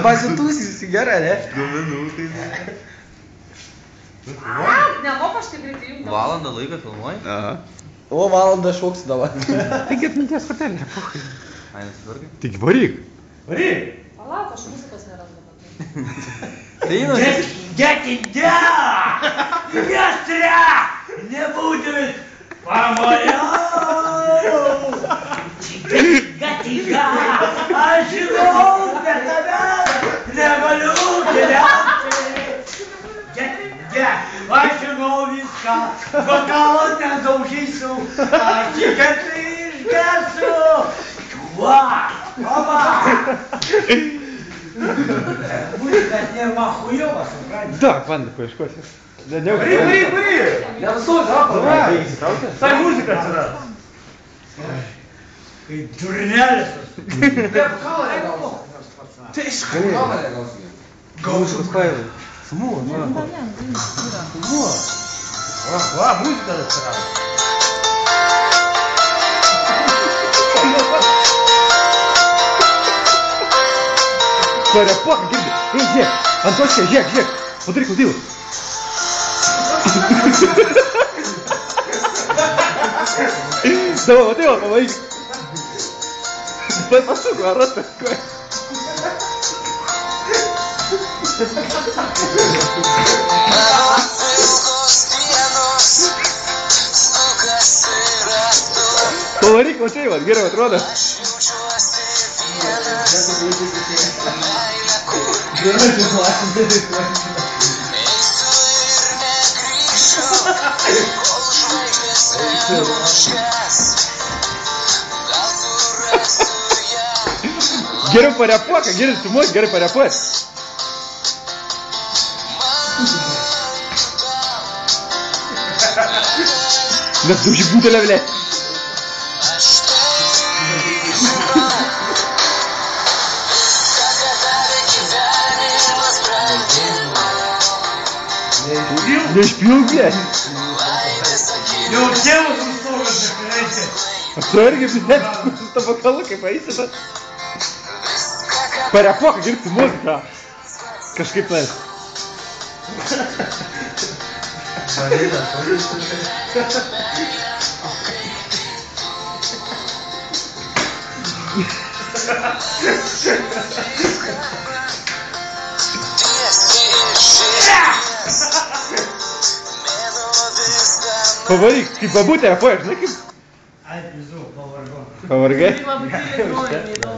Pasitūsysi gerai, ne? 2 minutės. Nemoka aš taip greitai jungti. Valandą laiką filmuoji? Aha. O valandą šoksi dabar. Taigi atminties kortelė, nepokai. Ai, nesitvarkai? Taigi varyk. Palauk, aš muzikos nerandu. Get it down! Ястря! Не будет помолял! Тига-тига! А живу для тебя! Не молю тебя! А живу виска! Бокал не заухису! А тикатыш гасу! Ва! Опа! Музыка не махуёва, правильно? Так, ладно, поиeškosiu. Вари! Я высок, да? Давай. Стай музыка сюда! Ты дурнялись! Ты iš kamalė Gausų failai. Ва, музыка засрала! Паряпака, girdi. Ei, žiūrėk. Antoška, žiūrėk. Padaryk klausylą. Давай, вот его, помоги. Посуку, а рот такой. Поворик, вот его, Гера, вот рода. Geriau parepuok, geriau sumuok, gerai parepuok. Nes daužy būtelę, blė. Neišpilk, blė. Jau tėvas nustogas nekarėsi. Tu irgi, blė, su tabakalu, kaip eisi, bet... Parepuok, girti muziką. Kažkaip nes. Pavaryk, kaip babutė, žinai kaip? Ai, pizdu, pavargau. Pavargai? Labai tyliai groja.